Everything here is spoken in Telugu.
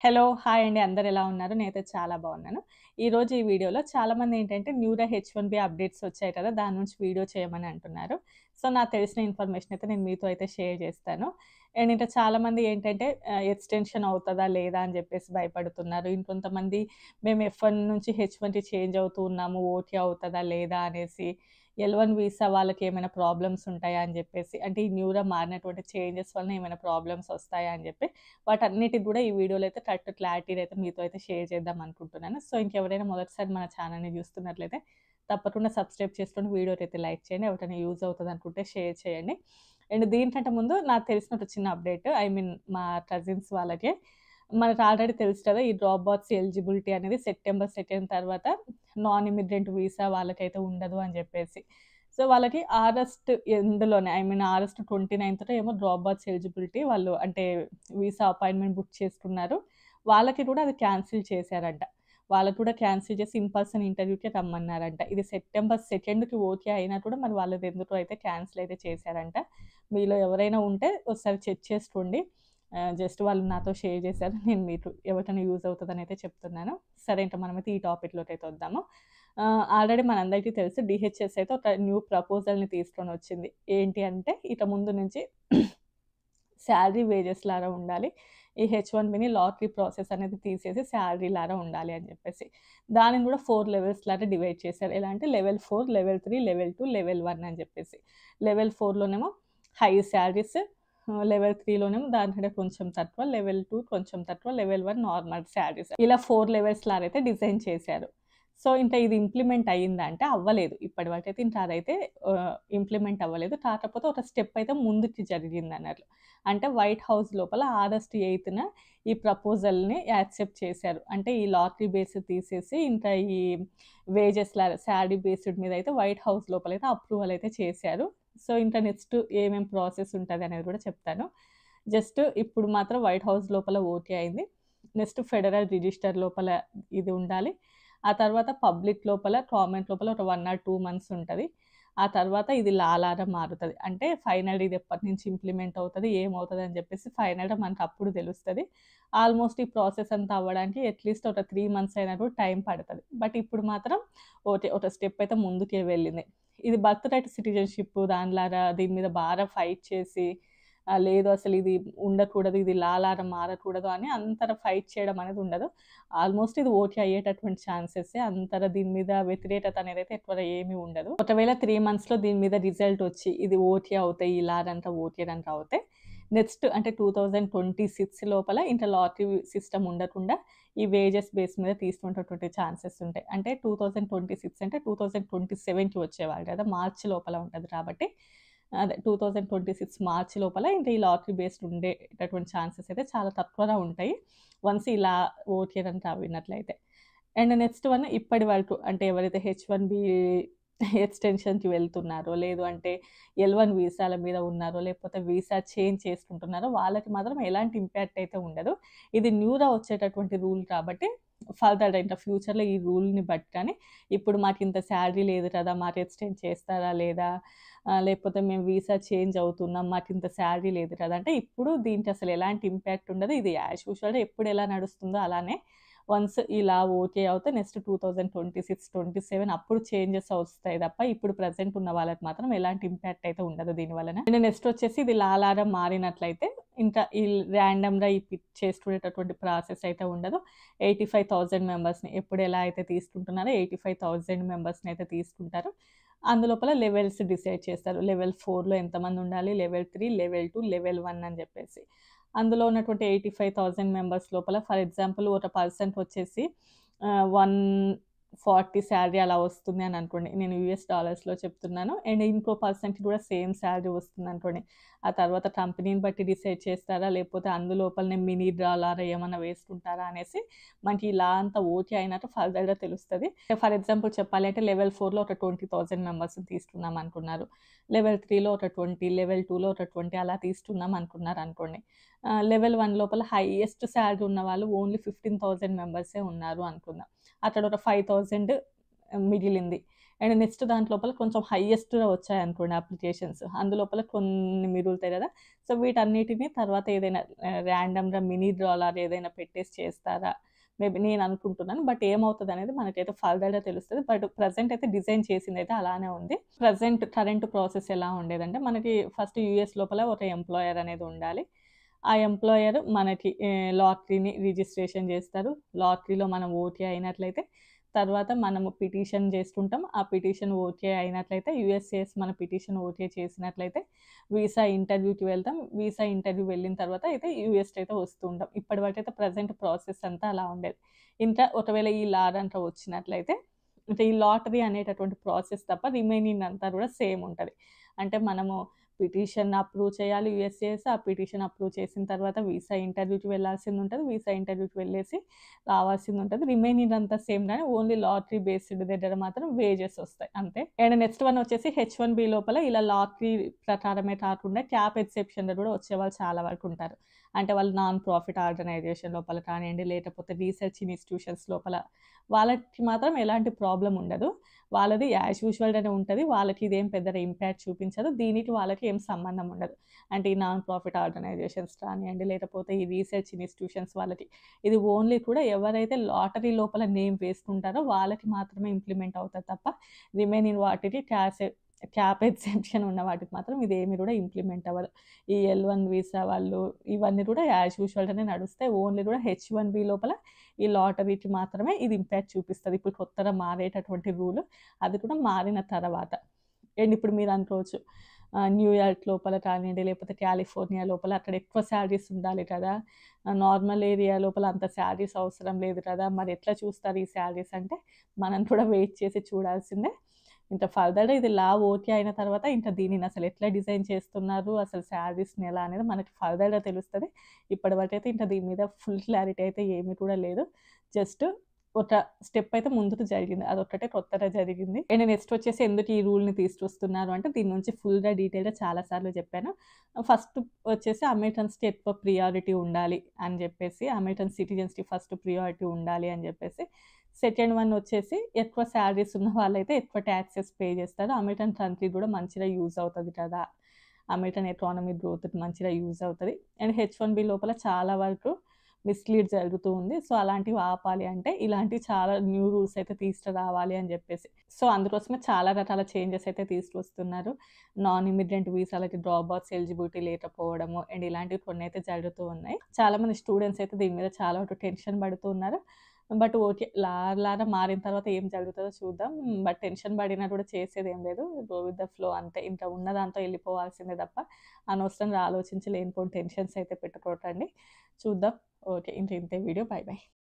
హలో! హాయ్ అండి. అందరూ ఎలా ఉన్నారు? నేనైతే చాలా బాగున్నాను. ఈరోజు ఈ వీడియోలో చాలామంది ఏంటంటే న్యూరా హెచ్-1బీ అప్డేట్స్ వచ్చాయి కదా! దాని నుంచి వీడియో చేయమని అంటున్నారు. సో, నాకు తెలిసిన ఇన్ఫర్మేషన్ అయితే నేను మీతో అయితే షేర్ చేస్తాను. అండ్ ఇంకా చాలామంది ఏంటంటే ఎక్స్‌టెన్షన్ అవుతదా? లేదా? అని చెప్పేసి భయపడుతున్నారు. ఇంకొంతమంది మేము ఎఫ్-1 నుంచి హెచ్-1కి చేంజ్ అవుతూ ఉన్నాము. ఓటీ అవుతదా? లేదా? అనేసి ఎల్-1 వీసా వాళ్ళకేమైనా ప్రాబ్లమ్స్ ఉంటాయా? అని చెప్పేసి అంటే ఈ న్యూరా మారినటువంటి చేంజెస్ వలన ఏమైనా ప్రాబ్లమ్స్ వస్తాయా? అని చెప్పి వాటన్నిటికి గూడా ఈ వీడియోలో అయితే క్లారిటీగా అయితే మీతో అయితే షేర్ చేద్దాం అనుకుంటున్నాను. సో, ఇంకెవరైనా మొదటిసారి మన ఛానెల్‌ని చూస్తున్నట్లయితే తప్పకుండా సబ్స్క్రైబ్ చేసుకొని వీడియోనైతే లైక్ చేయండి. ఎవరికైనా యూజ్ అవుతదనుకుంటే షేర్ చేయండి. అండ్ దీనికంటే ముందు నాకు తెలిసిన ఒక చిన్న అప్డేట్ మా కజిన్స్ వాళ్ళకే. మనకు ఆల్రెడీ తెలుసు కదా! ఈ డ్రాప్ బాక్స్ ఎలిజిబిలిటీ అనేది సెప్టెంబర్ 2 తర్వాత నాన్ ఇమిగ్రెంట్ వీసా వాళ్ళకైతే ఉండదు అని జెప్పేసి. సో, వాళ్ళకి ఆగస్ట్ ఎండ్‌లోనే ఆగస్ట్ 29థ్‌లో ఏమో డ్రాప్ బాక్స్ ఎలిజిబిలిటీ వాళ్ళు అంటే వీసా అపాయింట్‌మెంట్ బుక్ చేసుకున్నారు. వాళ్ళకి కూడా అది క్యాన్సిల్ చేశారంట. వాళ్ళకి కూడా క్యాన్సిల్ చేసి ఇన్ పర్సన్ ఇంటర్వ్యూకే రమ్మన్నారంట. ఇది సెప్టెంబర్ 2కి ఓకే అయినా కూడా మరి వాళ్ళదెందుకో అయితే క్యాన్సిల్ అయితే చేశారంట. మీలో ఎవరైనా ఉంటే ఒకసారి చెక్ చేసుకోండి. జస్ట్ వాళ్ళు నాతో షేర్ చేశారు. నేను మీకు ఎవరికైనా యూజ్ అవుతదనైతే చెప్తున్నాను. సరే ఇంక మనమైతే ఈ టాపిక్‌లోకైతే వద్దాము. ఆల్రెడీ మనందరికీ తెలుసు డీహెచ్ఎస్ అయితే ఒక న్యూ ప్రపోజల్‌ని తీసుకొనొచ్చింది. ఏంటి అంటే ఇక ముందు నుంచి శాలరీ వేజెస్ లాగా ఉండాలి. ఈ హెచ్-1బీని లాటరీ ప్రాసెస్ అనేది తీసేసి శాలరీ లాగా ఉండాలి అని చెప్పేసి. దానిని కూడా 4 లెవెల్స్ లాగా డివైడ్ చేశారు. ఎలా అంటే లెవెల్ 4, లెవెల్ 3, లెవెల్ 2, లెవెల్ 1 అని చెప్పేసి. లెవెల్ 4లోనేమో హై శాలరీస్, లెవెల్ 3లోనేమో దానికంటే కొంచెం తక్కువ, లెవెల్ 2 కొంచెం తక్కువ, లెవెల్ 1 నార్మల్ శాలరీస్. ఇలా 4 లెవెల్స్ లాగా అయితే డిజైన్ చేశారు. సో, ఇంకా ఇది ఇంప్లిమెంట్ అయిందా అంటే అవ్వలేదు. ఇప్పటివరకైతే ఇంకా అదైతే ఇంప్లిమెంట్ అవ్వలేదు. కాకపోతే ఒక స్టెప్ అయితే ముందుకి జరిగిందన్నట్లు. అంటే వైట్ హౌస్ లోపల ఆగస్ట్ 8న ఈ ప్రపోజల్‌ని యాక్సెప్ట్ చేశారు. అంటే ఈ లాటరీ బేస్ తీసేసి ఇంకా ఈ సాలరీ బేస్డ్ మీద అయితే వైట్ హౌస్ లోపలైతే అప్రూవల్ అయితే చేశారు. సో, ఇంకా నెక్స్ట్ ఏమేం ప్రాసెస్ ఉంటదనేది కూడా చెప్తాను. జస్ట్ ఇప్పుడు మాత్రం వైట్ హౌస్ లోపల ఓకే అయింది. నెక్స్ట్ ఫెడరల్ రిజిస్టర్ లోపల ఇది ఉండాలి. ఆ తర్వాత పబ్లిక్ లోపల, కామెంట్ లోపల ఒక 1 ఆర్ 2 మంత్స్ ఉంటది. ఆ తర్వాత ఇది లా లాగా మారుతది. అంటే ఫైనల్ ఇది ఎప్పటినుంచి ఇంప్లిమెంట్ అవుతది, ఏమవుతదని జెప్పేసి ఫైనల్‌గా మనకప్పుడు తెలుస్తది. ఆల్మోస్ట్ ఈ ప్రాసెస్ అంతా అవ్వడానికి అట్‌లీస్ట్ ఒక 3 మంత్స్ అయినా కూడా టైం పడతది. బట్ ఇప్పుడు మాత్రం ఓకే. ఒక స్టెప్ అయితే ముందుకే వెళ్ళింది. ఇది బర్త్ రైట్ సిటిజన్‌షిప్ దానిలాగా దీని మీద బాగా ఫైట్ చేసి లేదు అసలిది ఉండకూడదు, ఇది లా లాగా మారకూడదు అని అంతగా ఫైట్ చేయడం అనేది ఉండదు. ఆల్మోస్ట్ ఇది ఓకే అయ్యేటటువంటి ఛాన్సెసే. అంతగా దీని మీద వ్యతిరేకత అనేదైతే ఎక్కువగా ఏమీ ఉండదు. ఒకవేళ 3 మంత్స్‌లో దీని మీద రిజల్ట్ వచ్చి ఇది ఓకే అవుతాయి, ఇలాగంతా ఓకే గనక అవుతే నెక్స్ట్ అంటే 2026 లోపల ఇంక లాటరీ సిస్టమ్ ఉండకుండా ఈ వేజెస్ బేస్ మీద తీసుకునేటటువంటి ఛాన్సెస్ ఉంటాయి. అంటే 2026 అంటే 2027కి వచ్చేవాళ్ళు కదా! మార్చి లోపల ఉంటది కాబట్టి అదే 2026 మార్చి లోపల ఇంక ఈ లాటరీ బేస్డ్ ఉండేటటువంటి ఛాన్సెస్ అయితే చాలా తక్కువగా ఉంటాయి. వన్స్ ఇలా ఓకే గనక అవినట్లయితే. అండ్ నెక్స్ట్ వన్ ఇప్పటి వరకు అంటే ఎవరైతే హెచ్-1బీ ఎక్స్‌టెన్షన్‌కి వెళ్తున్నారో, లేదు అంటే ఎల్-1 వీసాల మీద ఉన్నారో, లేకపోతే వీసా చేంజ్ చేసుకుంటున్నారో వాళ్ళకి మాత్రం ఎలాంటి ఇంపాక్ట్ అయితే ఉండదు. ఇది న్యూగా వచ్చేటటువంటి రూల్ కాబట్టి ఫర్దర్‌గా ఇంకా ఫ్యూచర్‌లో ఈ రూల్‌ని బట్టి కానీ ఇప్పుడు మాకింత సాలరీ లేదు కదా! మాకు ఎక్స్‌టెండ్ చేస్తారా లేదా? లేకపోతే మేము వీసా చేంజ్ అవుతున్నాం. మాకింత సాలరీ లేదు కదా! అంటే ఇప్పుడు దీనికి అసలు ఎలాంటి ఇంపాక్ట్ ఉండదు. ఇది యాజ్ యూజువల్‌గా ఎప్పుడు ఎలా నడుస్తుందో అలానే వన్స్ ఇలా ఓకే అవుతే నెక్స్ట్ 2026, 27 అప్పుడు చేంజెస్ వస్తాయి తప్ప ఇప్పుడు ప్రెజెంట్ ఉన్న వాళ్ళకి మాత్రం ఎలాంటి ఇంపాక్ట్ అయితే ఉండదు దీని వలన. అండ్ నెక్స్ట్ వచ్చేసి ఇది లాగా మారినట్లయితే ఇంకా ఈ ర్యాండమ్‌గా ఈ పిక్ చేసుకునేటటువంటి ప్రాసెస్ అయితే ఉండదు. 85,000 మెంబర్స్‌ని ఎప్పుడు ఎలా అయితే తీసుకుంటున్నారో 85,000 మెంబర్స్‌ని అయితే తీసుకుంటారు. అందులోపల లెవెల్స్ డిసైడ్ చేస్తారు. లెవెల్ 4లో ఎంతమంది ఉండాలి, లెవెల్ 3, లెవెల్ 2, లెవెల్ 1 అని చెప్పేసి. అందులో ఉన్నటువంటి 85,000 మెంబర్స్ లోపల ఫర్ ఎగ్జాంపుల్ ఒక పర్సన్‌కొచ్చేసి 140 సాలరీ అలా వస్తుంది అని అనుకోండి. నేను యూఎస్ డాలర్స్‌లో చెప్తున్నాను. అండ్ ఇంకో పర్సన్‌కి కూడా సేమ్ సాలరీ వస్తుందనుకోండి. ఆ తర్వాత కంపెనీని బట్టి డిసైడ్ చేస్తారా? లేకపోతే అందులోపలనే మినీ డ్రా లాగా ఏమన్నా వేసుకుంటారా? అనేసి మనకి ఇలా అంతా ఓకే అయినట్టు ఫర్దర్‌గా తెలుస్తది. ఫర్ ఎగ్జాంపుల్ చెప్పాలి అంటే లెవెల్ 4లో ఒక 20,000 మెంబర్స్‌ని తీసుకుందాం అనుకున్నారు. లెవెల్ 3లో ఒక 20, లెవెల్ 2లో ఒక 20 అలా తీసుకుందాం అనుకున్నారనుకోండి. లెవెల్ 1 లోపల హైయెస్ట్ సాలరీ ఉన్నవాళ్ళు ఓన్లీ 15,000 మెంబర్సే ఉన్నారు అనుకుందాం. అక్కడ ఒక 5,000 మిగిలింది. అండ్ నెక్స్ట్ దాంట్లోపల కొంచెం హైయెస్ట్‌గా వచ్చాయనుకోండి అప్లికేషన్స్, అందులోపల కొన్ని మిగులుతాయి గదా! సో, వీటన్నిటిని తర్వాత ఏదైనా ర్యాండమ్‌గా మినీ డ్రా లాగా ఏదైనా పెట్టేసి చేస్తారా? మేబీ నేను అనుకుంటున్నాను. బట్ ఏమవుతదనేది మనకైతే ఫర్దర్‌గా తెలుస్తది. బట్ ప్రెజెంట్ అయితే డిజైన్ చేసిందైతే అలానే ఉంది. కరెంట్ ప్రాసెస్ ఎలా ఉండేదంటే, మనకి ఫస్ట్ యూఎస్ లోపల ఒక ఎంప్లాయర్ అనేది ఉండాలి. ఆ ఎంప్లాయర్ మనకి లాటరీని రిజిస్ట్రేషన్ జేస్తారు. లాటరీలో మనం ఓకే అయినట్లయితే, తర్వాత మనము పిటిషన్ జేసుకుంటాం. ఆ పిటిషన్ ఓకే అయినట్లయితే, యూఎస్‌సిఎస్ మన పిటిషన్ ఓకే చేసినట్లయితే, వీసా ఇంటర్వ్యూకి వెళ్తాం. వీసా ఇంటర్వ్యూ వెళ్ళిన తర్వాత అయితే యూఎస్‌కి అయితే వస్తూ ఉంటాం. ఇప్పటివరకైతే ప్రెజెంట్ ప్రాసెస్ అంతా అలా ఉండేది. ఇంకా ఒకవేళ ఈ లారంతా వచ్చినట్లయితే, అంటే ఈ లాటరీ అనేటటువంటి ప్రాసెస్ తప్ప రిమైనింగ్ అంతా గూడా సేమ్ ఉంటది. అంటే మనము పిటిషన్ అప్రూవ్ చేయాలి యూఎస్‌సిఎస్. ఆ పిటిషన్ అప్రూవ్ చేసిన తర్వాత వీసా ఇంటర్వ్యూకి వెళ్ళాల్సిందుంటది. వీసా ఇంటర్వ్యూకి వెళ్ళేసి రావాల్సిందుంటది. రిమైనింగ్ అంతా సేమ్ గానీ ఓన్లీ లాటరీ బేస్డ్ దగ్గర మాత్రం వేజెస్ ఒస్తాయి అంతే. అండ్ నెక్స్ట్ వన్ వచ్చేసి హెచ్-1బీ లోపల ఇలా లాటరీ ప్రకారమే కాకుండా క్యాప్ ఎక్సెప్షన్‌లో గూడా వచ్చేవాళ్ళు చాలా వరకుంటారు. అంటే వాళ్ళు నాన్ ప్రాఫిట్ ఆర్గనైజేషన్ లోపల కానియండి, లేకపోతే రీసెర్చ్ ఇన్‌స్టిట్యూషన్స్ లోపల వాళ్ళకి మాత్రం ఎలాంటి ప్రాబ్లమ్ ఉండదు. వాళ్ళది యాజ్ యూజువల్‌గానే ఉంటది. వాళ్ళకి ఇదేం పెద్దగా ఇంపాక్ట్ చూపించదు. దీనికి వాళ్ళకి ఏం సంబంధం ఉండదు. అంటే ఈ నాన్ ప్రాఫిట్ ఆర్గనైజేషన్స్ కానియండి, లేకపోతే ఈ రీసెర్చ్ ఇన్‌స్టిట్యూషన్స్ వాళ్ళకి. ఇది ఓన్లీ కూడా ఎవరైతే లాటరీ లోపల నేమ్ వేసుకుంటారో వాళ్ళకి మాత్రమే ఇంప్లిమెంట్ అవుతది తప్ప, రిమైనింగ్ వాటికి క్యాప్ ఎగ్జెంప్షన్ ఉన్న వాటికి మాత్రం ఇదేమి కూడా ఇంప్లిమెంట్ అవ్వదు. ఈ ఎల్-1 వీసా వాళ్ళు ఇవన్నీ కూడా యాజ్ యూజువల్‌గానే నడుస్తాయి. ఓన్లీ కూడా హెచ్-1బీ లోపల ఈ లాటరీకి మాత్రమే ఇది ఇంపాక్ట్ చూపిస్తది. ఇప్పుడు కొత్తగా మారేటటువంటి రూల్ అది కూడా మారిన తర్వాత. అండ్ ఇప్పుడు మీరు అనుకోవచ్చు న్యూయార్క్ లోపల కానియండి, లేకపోతే కాలిఫోర్నియా లోపల అక్కడ ఎక్కువ శాలరీస్ ఉండాలి కదా! నార్మల్ ఏరియా లోపల అంత శాలరీస్ అవసరం లేదు కదా! మరి ఎట్లా చూస్తారు ఈ శాలరీస్ అంటే, మనం కూడా వెయిట్ చేసి చూడాల్సిందే. ఇంకా ఫర్దర్‌గా ఇది లా ఓకే అయిన తర్వాత ఇంకా దీనిని అసలు ఎట్లా డిజైన్ చేస్తున్నారు, అసలు శాలరీస్‌ని ఎలా అనేది మనకి ఫర్దర్‌గా తెలుస్తది. ఇప్పటివరకైతే ఇంకా దీని మీద ఫుల్ క్లారిటీ అయితే ఏమీ కూడా లేదు. జస్ట్ ఒక స్టెప్ అయితే ముందుకు జరిగింది. అదొక్కటే కొత్తగా జరిగింది. అండ్ నెక్స్ట్ వచ్చేసి ఎందుకు ఈ రూల్‌ని తీసుకొస్తున్నారు అంటే, దీని నుంచి ఫుల్‌గా డీటెయిల్‌గా చాలా సార్లు చెప్పాను. ఫస్ట్ వచ్చేసి అమెరికన్స్‌కి ఎక్కువ ప్రియారిటీ ఉండాలి అని జెప్పేసి, అమెరికన్ సిటిజన్స్‌కి ఫస్ట్ ప్రియారిటీ ఉండాలి అని జెప్పేసి. సెకండ్ వన్ వచ్చేసి ఎక్కువ శాలరీస్ ఉన్న వాళ్ళైతే ఎక్కువ టాక్సెస్ పే చేస్తారు. అమెరికన్ కంట్రీ గూడా మంచిగా యూజ్ అవుతది కదా! అమెరికన్ ఎకానమీ గ్రోత్‌కి మంచిగా యూజ్ అవుతది. అండ్ హెచ్-1బీ లోపల చాలా వరకు మిస్‌లీడ్ జరుగుతూ ఉంది. సో, అలాంటివి ఆపాలి అంటే ఇలాంటివి చాలా న్యూ రూల్స్ అయితే తీసుకురావాలి అని జెప్పేసి. సో, అందుకోసమే చాలా రకాల చేంజెస్ అయితే తీసుకొస్తున్నారు. నాన్ ఇమ్మిగ్రెంట్ వీసాలకి డ్రాబ్యాక్స్ ఎలిజిబిలిటీ లేకపోవడము అండ్ ఇలాంటివి కొన్నైతే జరుగుతూ ఉన్నాయి. చాలామంది స్టూడెంట్స్ అయితే దీని మీద చాలా వరకు టెన్షన్ పడుతూ ఉన్నారు. But okay. లాగా మారిన తర్వాత ఏం జరుగుతదో చూద్దాం. బట్ టెన్షన్ పడినా కూడా చేసేదేం లేదు. గో విత్ ద ఫ్లో అంతే. ఇంకా ఉన్న దాంతో ఎళ్ళిపోవాల్సిందే తప్ప, అనవసరంగా ఆలోచించి లేనిపోని టెన్షన్స్ అయితే పెట్టుకోకండి. చూద్దాం. ఓకే. ఇంతే వీడియో. By by.